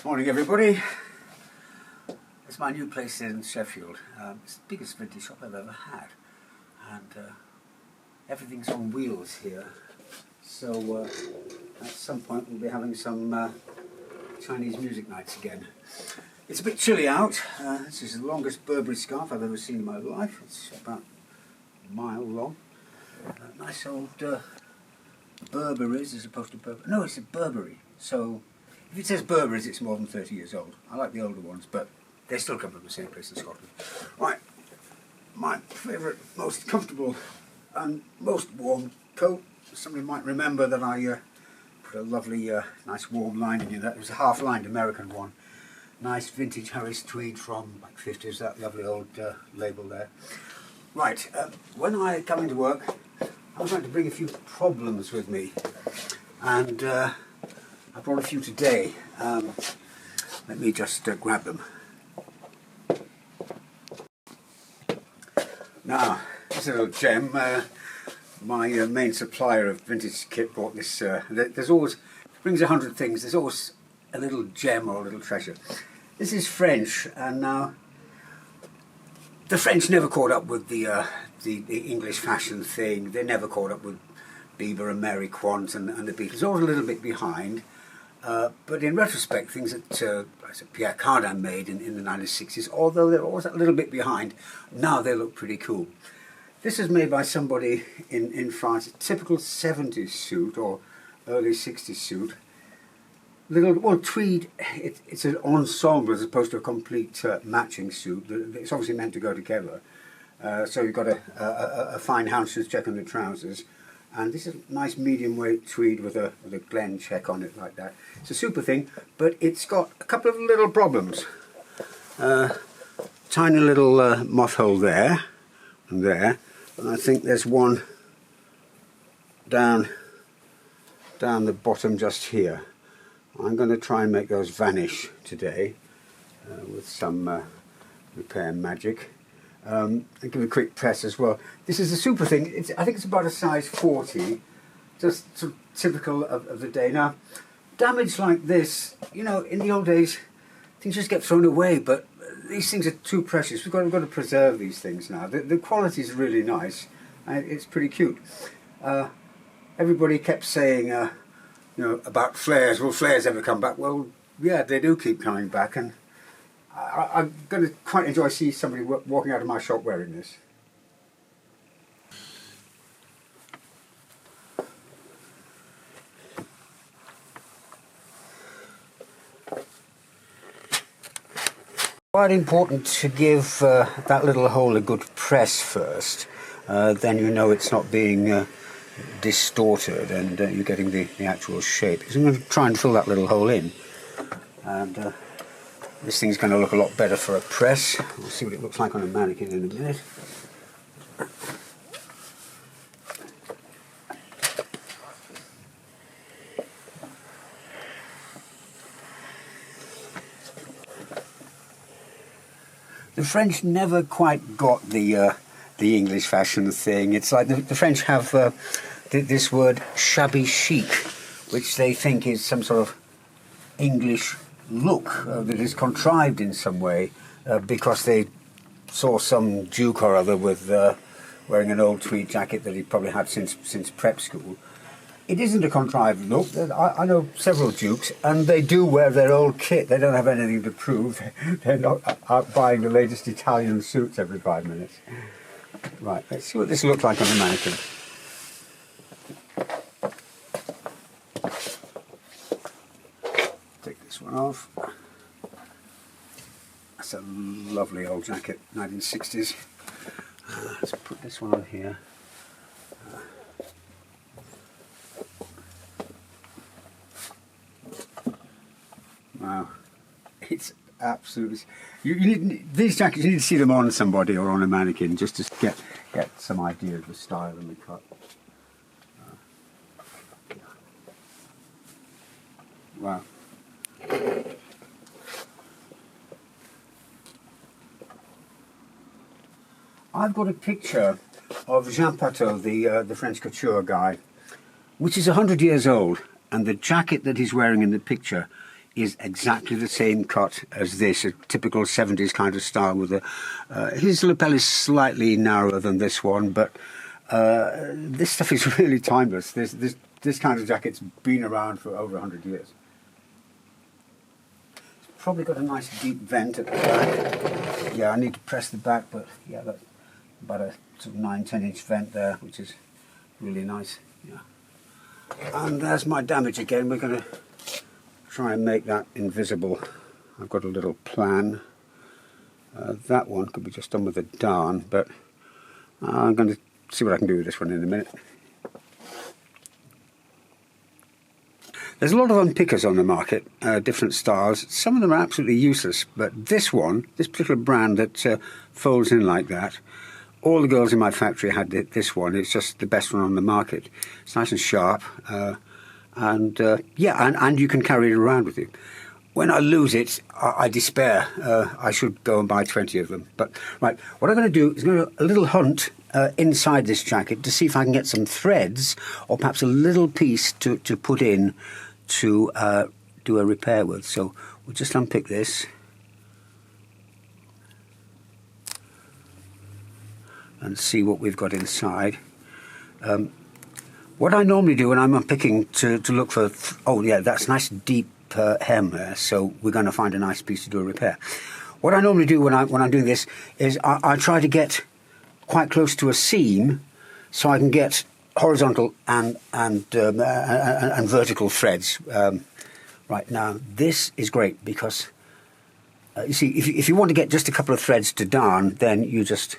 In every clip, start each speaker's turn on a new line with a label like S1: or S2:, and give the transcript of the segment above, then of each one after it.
S1: Morning everybody. It's my new place in Sheffield. It's the biggest vintage shop I've ever had, and everything's on wheels here, so at some point we'll be having some Chinese music nights again. It's a bit chilly out. This is the longest Burberry scarf I've ever seen in my life. It's about a mile long. Nice old Burberry's as opposed to Burberry. No, it's a Burberry. So if it says Burberry's, it's more than 30 years old. I like the older ones, but they still come from the same place in Scotland. Right, my favourite, most comfortable and most warm coat. Somebody might remember that I put a lovely, nice warm lining in that. It was a half-lined American one. Nice vintage Harris tweed from like 50s, that lovely old label there. Right, when I come into work, I was trying to bring a few problems with me, and I brought a few today. Let me just grab them. Now, this is a little gem. My main supplier of vintage kit bought this. There's always, brings 100 things, there's always a little gem or a little treasure. This is French, and now the French never caught up with the English fashion thing. They never caught up with Bieber and Mary Quant and the Beatles. Always a little bit behind. But in retrospect, things that Pierre Cardin made in the 1960s, although they're always a little bit behind, now they look pretty cool. This is made by somebody in France, a typical 70s suit or early 60s suit. Well, tweed, it's an ensemble as opposed to a complete matching suit. It's obviously meant to go together. So you've got a fine haunches check on the trousers. And this is a nice medium weight tweed with a Glen check on it like that. It's a super thing, but it's got a couple of little problems. Tiny little moth hole there and there, and I think there's one down the bottom just here. I'm going to try and make those vanish today with some repair magic. And give it a quick press as well. This is a super thing. I think it's about a size 40, just sort of typical of the day. Now, damage like this, you know, in the old days, things just get thrown away, but these things are too precious. We've got to preserve these things now. The quality is really nice, and it's pretty cute. Everybody kept saying, you know, about flares. Will flares ever come back? Well, yeah, they do keep coming back, and I'm going to quite enjoy seeing somebody walking out of my shop wearing this. Quite important to give that little hole a good press first. Then you know it's not being distorted, and you're getting the actual shape. So I'm going to try and fill that little hole in, and this thing's going to look a lot better for a press. We'll see what it looks like on a mannequin in a minute. The French never quite got the English fashion thing. It's like the French have this word shabby chic, which they think is some sort of English look that is contrived in some way because they saw some duke or other with wearing an old tweed jacket that he probably had since prep school. It isn't a contrived look. I know several dukes, and they do wear their old kit. They don't have anything to prove. They're not out buying the latest Italian suits every 5 minutes. Right, let's see what this looks like on the mannequin. Take this one off. That's a lovely old jacket, 1960s. Let's put this one on here. Wow, it's absolutely. You need these jackets. You need to see them on somebody or on a mannequin just to get some idea of the style and the cut. Wow. I've got a picture of Jean Pateau, the French couture guy, which is 100 years old, and the jacket that he's wearing in the picture is exactly the same cut as this, a typical 70s kind of style. With his lapel is slightly narrower than this one, but this stuff is really timeless. This kind of jacket's been around for over 100 years. It's probably got a nice deep vent at the back. Yeah, I need to press the back, but yeah, that's about a sort of 9-10 inch vent there, which is really nice. Yeah. And there's my damage again. We're going to try and make that invisible. I've got a little plan. That one could be just done with a darn, but I'm going to see what I can do with this one in a minute. There's a lot of unpickers on the market, different styles. Some of them are absolutely useless, but this one, this particular brand that folds in like that, all the girls in my factory had this one. It's just the best one on the market. It's nice and sharp, and you can carry it around with you. When I lose it, I despair. I should go and buy 20 of them. But right, what I'm going to do is go a little hunt inside this jacket to see if I can get some threads or perhaps a little piece to put in to do a repair with. So we'll just unpick this. And see what we've got inside. What I normally do when I'm unpicking to look for... oh yeah, that's nice deep hem there, so we're going to find a nice piece to do a repair. What I normally do when I'm doing this is I try to get quite close to a seam so I can get horizontal and vertical threads. Right, now this is great because you see, if you want to get just a couple of threads to darn, then you just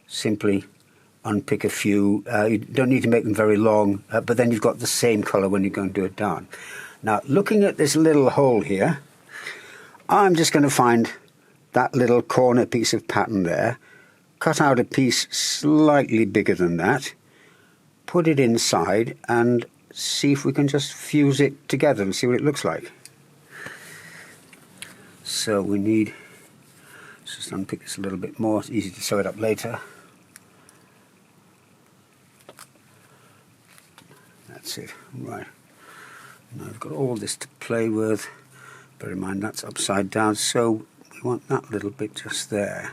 S1: simply unpick a few. You don't need to make them very long, but then you've got the same colour when you're going to do a darn. Now, looking at this little hole here, I'm just going to find that little corner piece of pattern there, cut out a piece slightly bigger than that, put it inside and see if we can just fuse it together and see what it looks like. So we need, let's just unpick this a little bit more, it's easy to sew it up later. That's it, right. Now I've got all this to play with. Bear in mind that's upside down, so we want that little bit just there.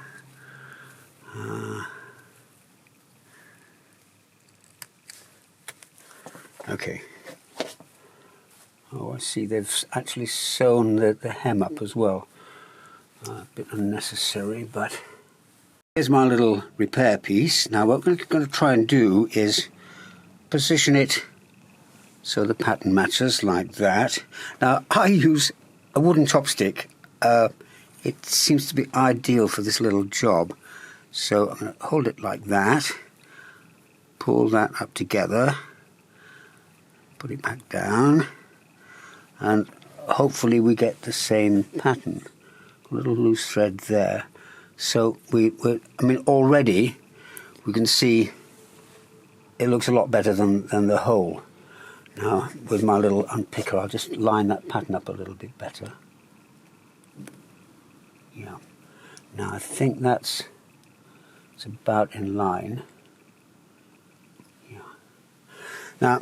S1: Okay. Oh, I see they've actually sewn the hem up as well. A bit unnecessary, but here's my little repair piece. Now what we're going to try and do is position it so the pattern matches like that. Now I use a wooden chopstick. It seems to be ideal for this little job. So I'm going to hold it like that, pull that up together, put it back down, and hopefully we get the same pattern. A little loose thread there. So I mean already we can see it looks a lot better than the hole. Now, with my little unpicker, I'll just line that pattern up a little bit better. Yeah. Now, I think it's about in line. Yeah. Now,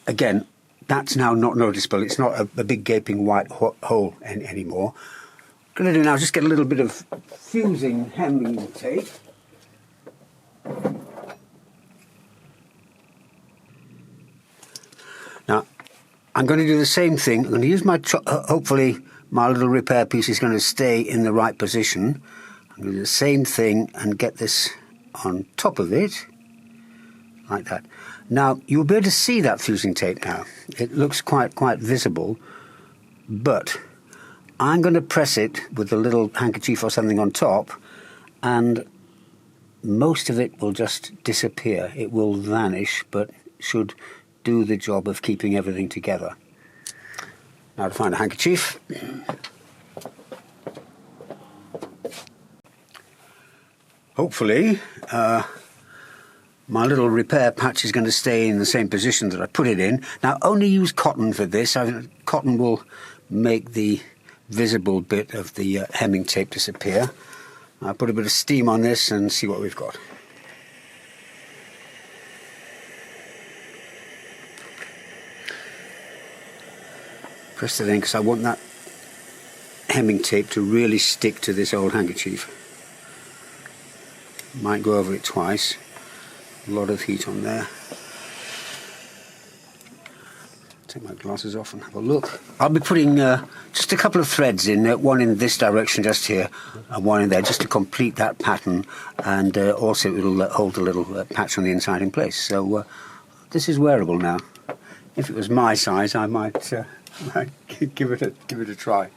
S1: again, that's now not noticeable. It's not a big gaping white hole anymore. What I'm going to do now is just get a little bit of fusing hemming tape. Now, I'm going to do the same thing. I'm going to use my, hopefully my little repair piece is going to stay in the right position. I'm going to do the same thing and get this on top of it, like that. Now, you'll be able to see that fusing tape now. It looks quite visible, but I'm going to press it with a little handkerchief or something on top, and most of it will just disappear. It will vanish, but should do the job of keeping everything together. Now to find a handkerchief. Hopefully my little repair patch is going to stay in the same position that I put it in. Now only use cotton for this. Cotton will make the visible bit of the hemming tape disappear. I'll put a bit of steam on this and see what we've got. Press it in because I want that hemming tape to really stick to this old handkerchief. Might go over it twice. A lot of heat on there. Take my glasses off and have a look. I'll be putting just a couple of threads in, one in this direction just here and one in there, just to complete that pattern, and also it'll hold a little patch on the inside in place. So this is wearable now. If it was my size, I might give it a try.